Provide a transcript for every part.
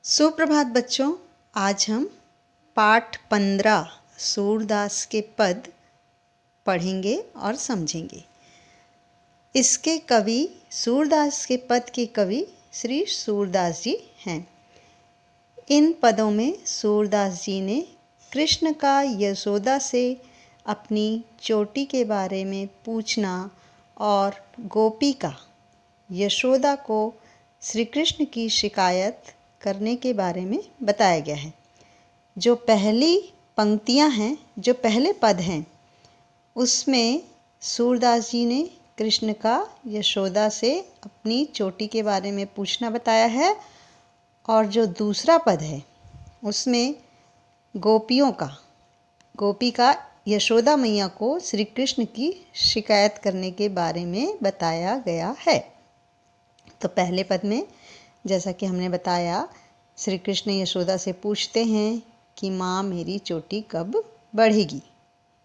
सुप्रभात बच्चों। आज हम पाठ 15 सूरदास के पद पढ़ेंगे और समझेंगे। इसके कवि सूरदास के पद के कवि श्री सूरदास जी हैं। इन पदों में सूरदास जी ने कृष्ण का यशोदा से अपनी चोटी के बारे में पूछना और गोपी का यशोदा को श्री कृष्ण की शिकायत करने के बारे में बताया गया है। जो पहली पंक्तियां हैं, जो पहले पद हैं, उसमें सूरदास जी ने कृष्ण का यशोदा से अपनी चोटी के बारे में पूछना बताया है, और जो दूसरा पद है उसमें गोपी का यशोदा मैया को श्री कृष्ण की शिकायत करने के बारे में बताया गया है। तो पहले पद में जैसा कि हमने बताया, श्री कृष्ण यशोदा से पूछते हैं कि माँ मेरी चोटी कब बढ़ेगी।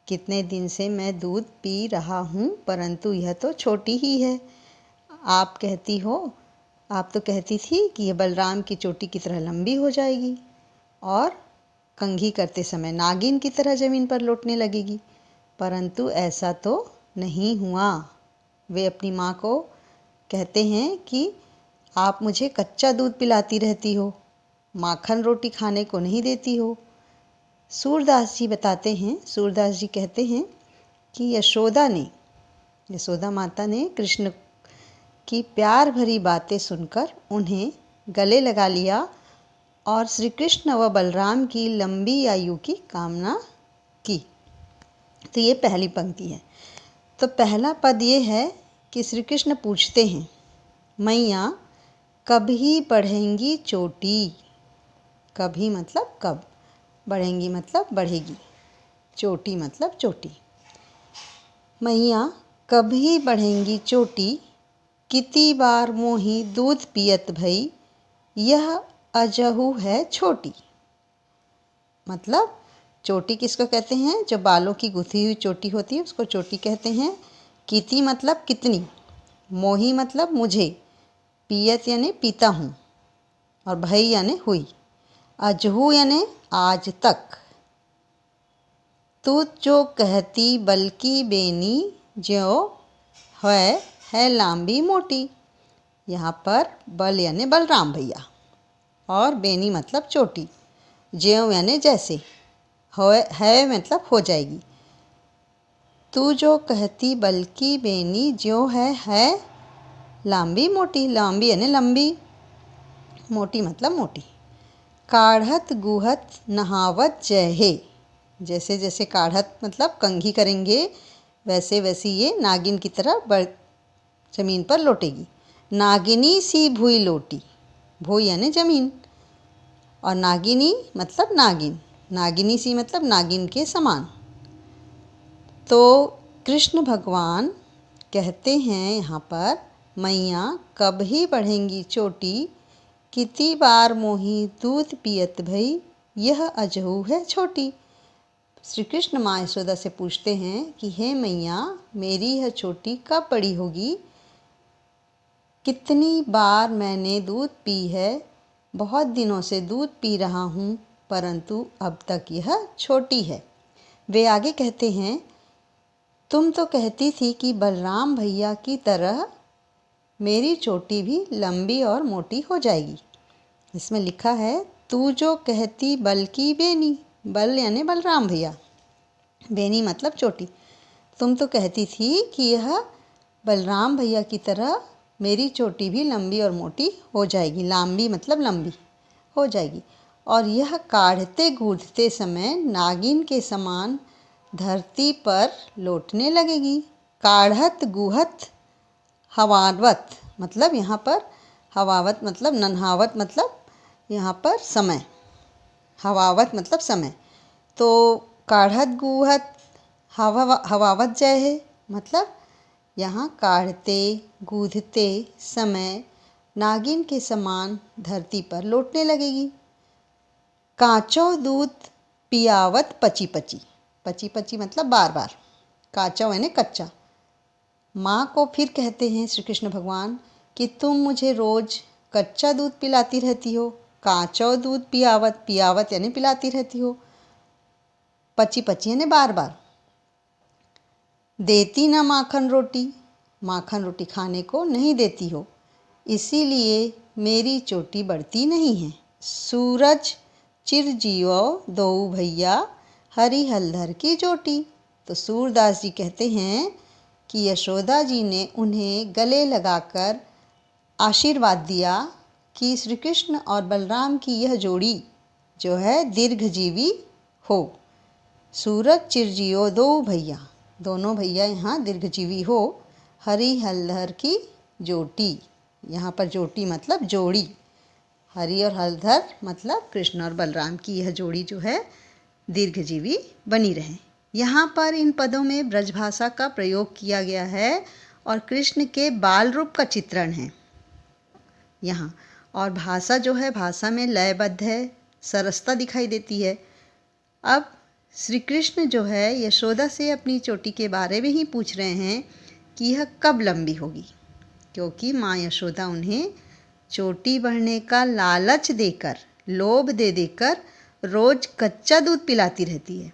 कितने दिन से मैं दूध पी रहा हूँ, परंतु यह तो छोटी ही है। आप तो कहती थी कि यह बलराम की चोटी की तरह लंबी हो जाएगी और कंघी करते समय नागिन की तरह ज़मीन पर लौटने लगेगी, परंतु ऐसा तो नहीं हुआ। वे अपनी माँ को कहते हैं कि आप मुझे कच्चा दूध पिलाती रहती हो, माखन रोटी खाने को नहीं देती हो। सूरदास जी कहते हैं कि यशोदा माता ने कृष्ण की प्यार भरी बातें सुनकर उन्हें गले लगा लिया और श्री कृष्ण व बलराम की लंबी आयु की कामना की। तो ये पहली पंक्ति है। तो पहला पद ये है कि श्री कृष्ण पूछते हैं, मैया कभी बढ़ेंगी चोटी। कभी मतलब कब, बढ़ेंगी मतलब बढ़ेगी, चोटी मतलब चोटी। मैया कभी बढ़ेंगी चोटी, कितनी बार मोही दूध पियत भई, यह अजहू है छोटी। मतलब चोटी किसको कहते हैं? जो बालों की गुथी हुई चोटी होती है उसको चोटी कहते हैं। किति मतलब कितनी, मोही मतलब मुझे, पियत यानी पीता हूँ, और भई यानी हुई, अजहू यानी आज तक। तू जो कहती बल्कि बेनी, ज्यो है लांबी मोटी। यहाँ पर बल यानी बलराम भैया, और बेनी मतलब चोटी, ज्यो यानी जैसे, है मतलब हो जाएगी। तू जो कहती बल्कि बेनी, ज्यो है लांबी मोटी। लांबी यानी लंबी, मोटी मतलब मोटी। काढ़त गुहत नहावत जय हे। जैसे जैसे काढ़त मतलब कंघी करेंगे, वैसे वैसे ये नागिन की तरह ज़मीन पर लौटेगी। नागिनी सी भूई लोटी, भूई यानी ज़मीन, और नागिनी मतलब नागिन, नागिनी सी मतलब नागिन के समान। तो कृष्ण भगवान कहते हैं यहाँ पर, मैया कब ही बढ़ेंगी चोटी, कितनी बार मोही दूध पियत भई, यह अजहू है छोटी। श्री कृष्ण माँ यशोदा से पूछते हैं कि हे मैया, मेरी यह चोटी कब बड़ी होगी। कितनी बार मैंने दूध पी है, बहुत दिनों से दूध पी रहा हूँ, परंतु अब तक यह छोटी है। वे आगे कहते हैं, तुम तो कहती थी कि बलराम भैया की तरह मेरी चोटी भी लंबी और मोटी हो जाएगी। इसमें लिखा है, तू जो कहती बल्कि बेनी, बल यानी बलराम भैया, बेनी मतलब चोटी। तुम तो कहती थी कि यह बलराम भैया की तरह मेरी चोटी भी लंबी और मोटी हो जाएगी। लांबी मतलब लंबी हो जाएगी, और यह काढ़ते गूंथते समय नागिन के समान धरती पर लौटने लगेगी। काढ़त गुहत हवावत मतलब यहाँ पर हवावत मतलब नन्हावत मतलब यहाँ पर समय, हवावत मतलब समय। तो काढ़त गुहत हवावत जय है, मतलब यहाँ काढ़ते गूंथते समय नागिन के समान धरती पर लौटने लगेगी। कांचो दूध पियावत पची पची, पची पची मतलब बार बार, कांचो यानी कच्चा। माँ को फिर कहते हैं श्री कृष्ण भगवान कि तुम मुझे रोज़ कच्चा दूध पिलाती रहती हो, काचो दूध पियावत, पियावत यानी पिलाती रहती हो, पची पची यानी बार बार। देती ना माखन रोटी, माखन रोटी खाने को नहीं देती हो, इसीलिए मेरी चोटी बढ़ती नहीं है। सूरज चिर जियो दो भैया, हरी हलधर की चोटी। तो सूरदास जी कहते हैं कि यशोदा जी ने उन्हें गले लगाकर आशीर्वाद दिया कि श्री कृष्ण और बलराम की यह जोड़ी जो है दीर्घजीवी हो। सूरज चिरजियो दो भैया, दोनों भैया यहाँ दीर्घजीवी हो। हरी हलधर की जोटी, यहाँ पर जोटी मतलब जोड़ी, हरि और हलधर मतलब कृष्ण और बलराम की यह जोड़ी जो है दीर्घजीवी बनी रहे। यहाँ पर इन पदों में ब्रजभाषा का प्रयोग किया गया है और कृष्ण के बाल रूप का चित्रण है यहाँ। और भाषा जो है, भाषा में लयबद्ध है, सरसता दिखाई देती है। अब श्री कृष्ण जो है यशोदा से अपनी चोटी के बारे में ही पूछ रहे हैं कि यह कब लंबी होगी, क्योंकि माँ यशोदा उन्हें चोटी बढ़ने का लालच देकर, लोभ दे देकर रोज कच्चा दूध पिलाती रहती है।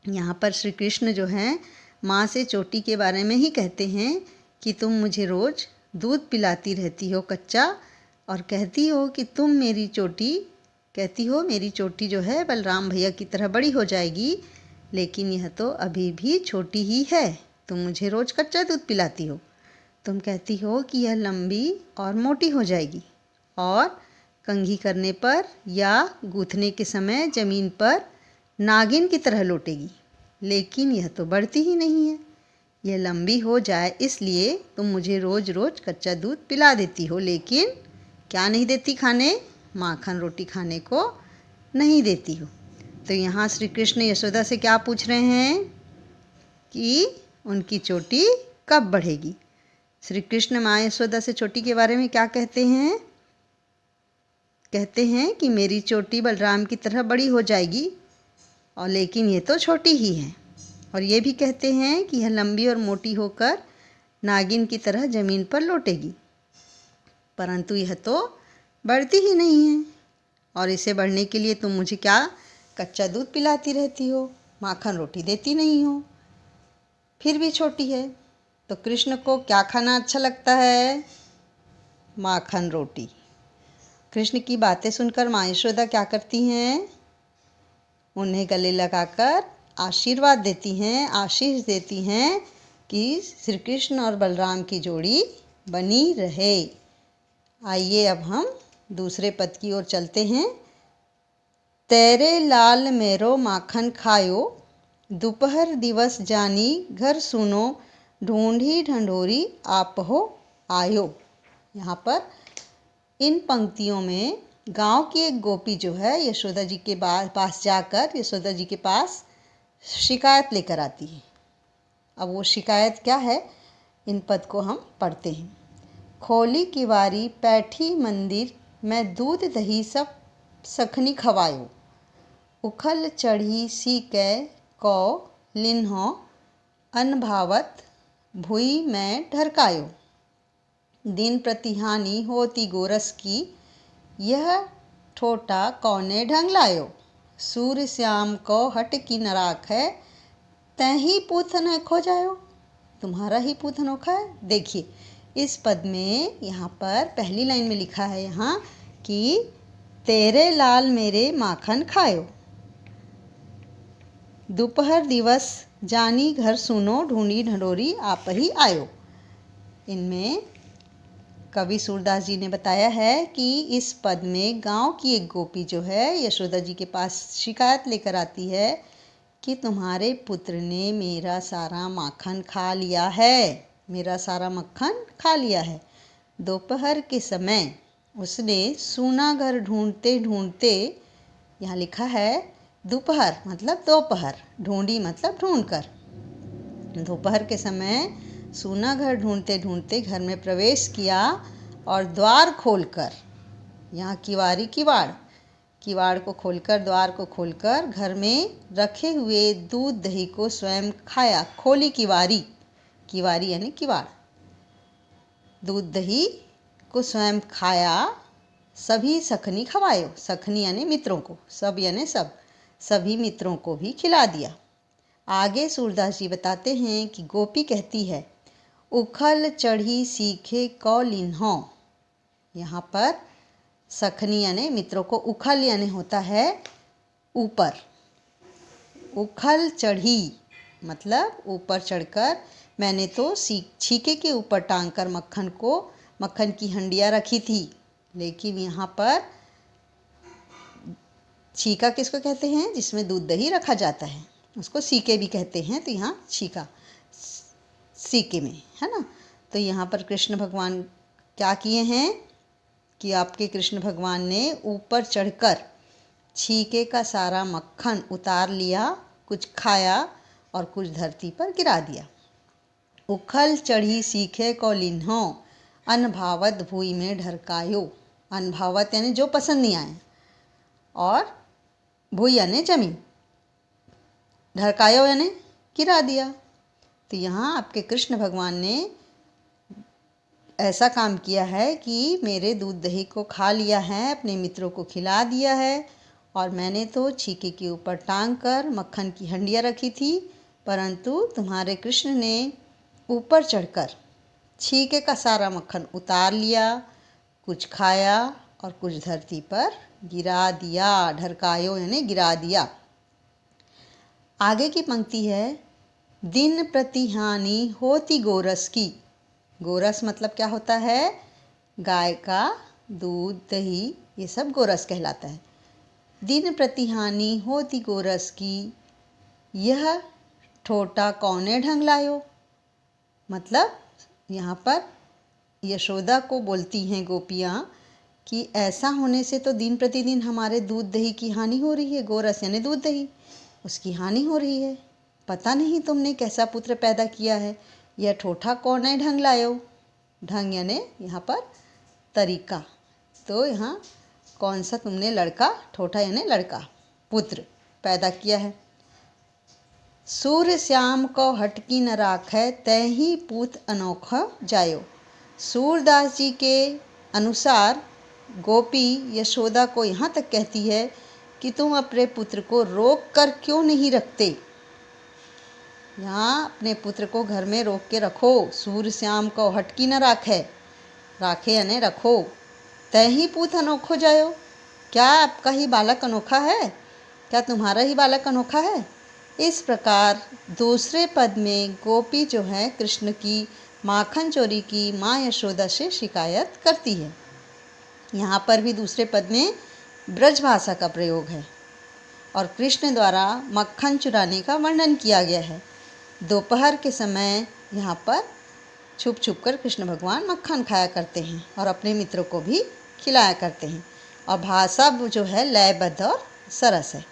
यहाँ पर श्री कृष्ण जो हैं माँ से चोटी के बारे में ही कहते हैं कि तुम मुझे रोज दूध पिलाती रहती हो कच्चा, और कहती हो कि तुम मेरी चोटी, कहती हो मेरी चोटी जो है बलराम भैया की तरह बड़ी हो जाएगी, लेकिन यह तो अभी भी छोटी ही है। तुम मुझे रोज कच्चा दूध पिलाती हो, तुम कहती हो कि यह लंबी और मोटी हो जाएगी और कंघी करने पर या गूंथने के समय ज़मीन पर नागिन की तरह लौटेगी, लेकिन यह तो बढ़ती ही नहीं है। यह लंबी हो जाए इसलिए तुम मुझे रोज़ रोज़ कच्चा दूध पिला देती हो, लेकिन क्या नहीं देती खाने? माखन रोटी खाने को नहीं देती हो। तो यहाँ श्री कृष्ण यशोदा से क्या पूछ रहे हैं कि उनकी चोटी कब बढ़ेगी। श्री कृष्ण माँ यशोदा से चोटी के बारे में क्या कहते हैं? कहते हैं कि मेरी चोटी बलराम की तरह बड़ी हो जाएगी, और लेकिन ये तो छोटी ही है। और ये भी कहते हैं कि यह लंबी और मोटी होकर नागिन की तरह ज़मीन पर लौटेगी, परंतु यह तो बढ़ती ही नहीं है। और इसे बढ़ने के लिए तुम मुझे क्या कच्चा दूध पिलाती रहती हो, माखन रोटी देती नहीं हो, फिर भी छोटी है। तो कृष्ण को क्या खाना अच्छा लगता है? माखन रोटी। कृष्ण की बातें सुनकर माँ यशोदा क्या करती हैं? उन्हें गले लगाकर आशीर्वाद देती हैं, आशीष देती हैं कि श्री कृष्ण और बलराम की जोड़ी बनी रहे। आइए अब हम दूसरे पद की ओर चलते हैं। तेरे लाल मेरो माखन खायो, दोपहर दिवस जानी घर सुनो, ढूंढी ढंढोरी आप हो आयो। यहाँ पर इन पंक्तियों में गांव की एक गोपी जो है यशोदा जी के पास जाकर यशोदा जी के पास शिकायत लेकर आती है। अब वो शिकायत क्या है, इन पद को हम पढ़ते हैं। खोली किवारी पैठी मंदिर, मैं दूध दही सब सखनी खवायो, उखल चढ़ी सी कै कौ लिन्हो, अनभावत भुई मैं ढरकायो। दिन प्रतिहानि होती गोरस की, यह ठोटा कौने ढंग लायो। सूर्य श्याम को हट की नराख है, तै ही पूथन खो जायो। तुम्हारा ही पूथन ओखा है। देखिए इस पद में यहाँ पर पहली लाइन में लिखा है यहाँ कि तेरे लाल मेरे माखन खायो, दोपहर दिवस जानी घर सुनो, ढूंढी ढंढोरी आप ही आयो। इनमें कवि सूरदास जी ने बताया है कि इस पद में गांव की एक गोपी जो है यशोदा जी के पास शिकायत लेकर आती है कि तुम्हारे पुत्र ने मेरा सारा माखन खा लिया है, मेरा सारा मक्खन खा लिया है। दोपहर के समय उसने सूना घर ढूंढते ढूंढते, यहाँ लिखा है दोपहर मतलब दोपहर, ढूंढी मतलब ढूंढकर, दोपहर के समय सूना घर ढूंढते ढूंढते घर में प्रवेश किया और द्वार खोलकर, यहाँ किवारी किवाड़ को खोलकर, द्वार को खोलकर घर में रखे हुए दूध दही को स्वयं खाया। खोली किवारी यानी किवाड़, दूध दही को स्वयं खाया सभी सखनी खवायो, सखनी यानी मित्रों को, सब यानी सब, सभी मित्रों को भी खिला दिया। आगे सूरदास जी बताते हैं कि गोपी कहती है, उखल चढ़ी सीखे कौ लिन्हों। यहाँ पर सखनी यानी मित्रों को, उखल यानी होता है ऊपर, उखल चढ़ी मतलब ऊपर चढ़कर, मैंने तो छीके के ऊपर टांग कर मक्खन की हंडिया रखी थी। लेकिन यहाँ पर छीका किसको कहते हैं? जिसमें दूध दही रखा जाता है, उसको सीके भी कहते हैं। तो यहाँ छीका सीके में है ना। तो यहाँ पर कृष्ण भगवान क्या किए हैं कि आपके कृष्ण भगवान ने ऊपर चढ़कर छीके का सारा मक्खन उतार लिया, कुछ खाया और कुछ धरती पर गिरा दिया। उखल चढ़ी सीखे को लिन्हों, अनभावत भूई में ढरकायो। अनभावत यानी जो पसंद नहीं आए, और भूई यानी जमीन, ढरकायो यानी गिरा दिया। तो यहाँ आपके कृष्ण भगवान ने ऐसा काम किया है कि मेरे दूध दही को खा लिया है, अपने मित्रों को खिला दिया है, और मैंने तो छीके के ऊपर टांग कर मक्खन की हंडिया रखी थी, परंतु तुम्हारे कृष्ण ने ऊपर चढ़कर छीके का सारा मक्खन उतार लिया, कुछ खाया और कुछ धरती पर गिरा दिया। ढरकायो यानी गिरा दिया। आगे की पंक्ति है, दिन प्रति हानि होती गोरस की। गोरस मतलब क्या होता है? गाय का दूध, दही, ये सब गोरस कहलाता है। दिन प्रति हानि होती गोरस की, यह ठोटा कौने ढंग लायो। मतलब यहाँ पर यशोदा को बोलती हैं गोपियाँ कि ऐसा होने से तो दिन प्रतिदिन हमारे दूध दही की हानि हो रही है। गोरस यानी दूध दही, उसकी हानि हो रही है। पता नहीं तुमने कैसा पुत्र पैदा किया है, यह ठोठा कौने ढंग लायो। ढंग यानी यहाँ पर तरीका। तो यहाँ कौन सा तुमने लड़का, ठोठा यानी लड़का, पुत्र पैदा किया है। सूर्य श्याम को हटकी न राखै, तैही पूत अनोखा जायो। सूरदास जी के अनुसार गोपी यशोदा को यहाँ तक कहती है कि तुम अपने पुत्र को रोक कर क्यों नहीं रखते। यहाँ अपने पुत्र को घर में रोक के रखो। सूर्य श्याम को हटकी न राखे, राखे यानी रखो। तैही पूत अनोखो जायो, क्या आपका ही बालक अनोखा है? क्या तुम्हारा ही बालक अनोखा है? इस प्रकार दूसरे पद में गोपी जो है कृष्ण की माखन चोरी की माँ यशोदा से शिकायत करती है। यहाँ पर भी दूसरे पद में ब्रज भाषा का प्रयोग है और कृष्ण द्वारा मक्खन चुराने का वर्णन किया गया है। दोपहर के समय यहाँ पर छुप छुप कर कृष्ण भगवान मक्खन खाया करते हैं और अपने मित्रों को भी खिलाया करते हैं, और भाषा जो है लयबद्ध और सरस है।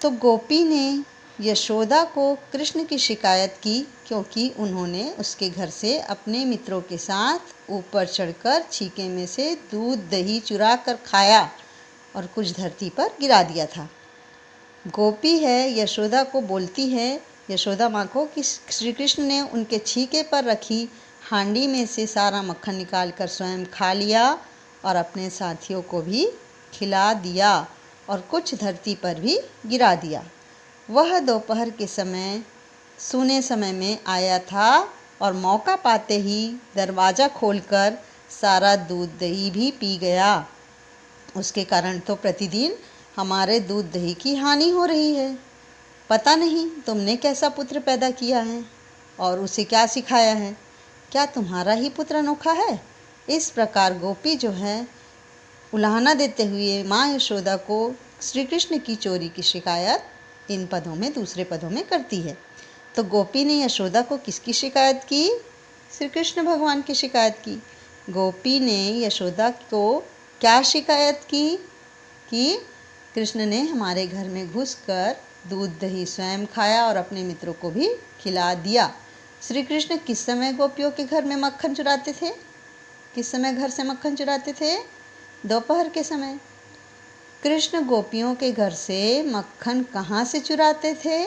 तो गोपी ने यशोदा को कृष्ण की शिकायत की, क्योंकि उन्होंने उसके घर से अपने मित्रों के साथ ऊपर चढ़कर छीके में से दूध दही चुरा कर खाया और कुछ धरती पर गिरा दिया था। गोपी है यशोदा को बोलती है, यशोदा माँ को, कि श्री कृष्ण ने उनके छीके पर रखी हांडी में से सारा मक्खन निकाल कर स्वयं खा लिया और अपने साथियों को भी खिला दिया और कुछ धरती पर भी गिरा दिया। वह दोपहर के समय सूने समय में आया था और मौका पाते ही दरवाज़ा खोलकर सारा दूध दही भी पी गया। उसके कारण तो प्रतिदिन हमारे दूध दही की हानि हो रही है। पता नहीं तुमने कैसा पुत्र पैदा किया है और उसे क्या सिखाया है। क्या तुम्हारा ही पुत्र अनोखा है? इस प्रकार गोपी जो है उलाहना देते हुए माँ यशोदा को श्री कृष्ण की चोरी की शिकायत इन पदों में, दूसरे पदों में करती है। तो गोपी ने यशोदा को किसकी शिकायत की? श्री कृष्ण भगवान की शिकायत की। गोपी ने यशोदा को क्या शिकायत की कि कृष्ण ने हमारे घर में घुसकर दूध दही स्वयं खाया और अपने मित्रों को भी खिला दिया। श्री कृष्ण किस समय गोपियों के घर में मक्खन चुराते थे? किस समय घर से मक्खन चुराते थे? दोपहर के समय। कृष्ण गोपियों के घर से मक्खन कहाँ से चुराते थे?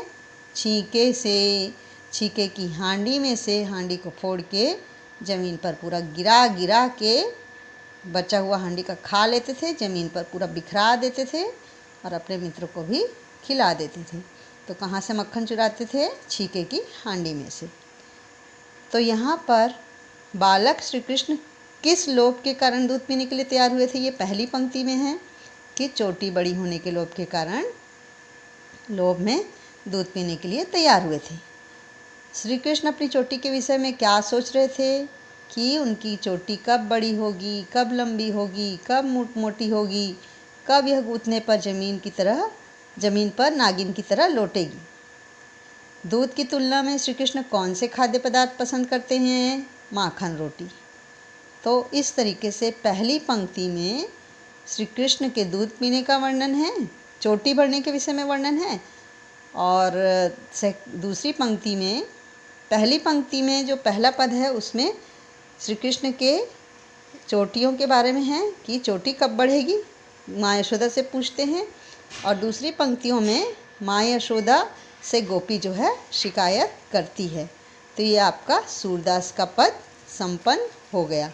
छीके से। छीके की हांडी में से हांडी को फोड़ के ज़मीन पर पूरा गिरा गिरा के बचा हुआ हांडी का खा लेते थे, ज़मीन पर पूरा बिखरा देते थे और अपने मित्रों को भी खिला देते थे। तो कहाँ से मक्खन चुराते थे? छीके की हांडी में से। तो यहाँ पर बालक श्री कृष्ण किस लोभ के कारण दूध पीने के लिए तैयार हुए थे? ये पहली पंक्ति में है कि चोटी बड़ी होने के लोभ के कारण लोभ में दूध पीने के लिए तैयार हुए थे। श्री कृष्ण अपनी चोटी के विषय में क्या सोच रहे थे कि उनकी चोटी कब बड़ी होगी, कब लंबी होगी, कब मोटी होगी, कब यह गूंथने पर ज़मीन पर नागिन की तरह लौटेगी। दूध की तुलना में श्री कृष्ण कौन से खाद्य पदार्थ पसंद करते हैं? माखन रोटी। तो इस तरीके से पहली पंक्ति में श्री कृष्ण के दूध पीने का वर्णन है, चोटी बढ़ने के विषय में वर्णन है, और दूसरी पंक्ति में, पहली पंक्ति में जो पहला पद है उसमें श्री कृष्ण के चोटियों के बारे में है कि चोटी कब बढ़ेगी, माँ यशोदा से पूछते हैं, और दूसरी पंक्तियों में माँ यशोदा से गोपी जो है शिकायत करती है। तो ये आपका सूरदास का पद संपन्न हो गया।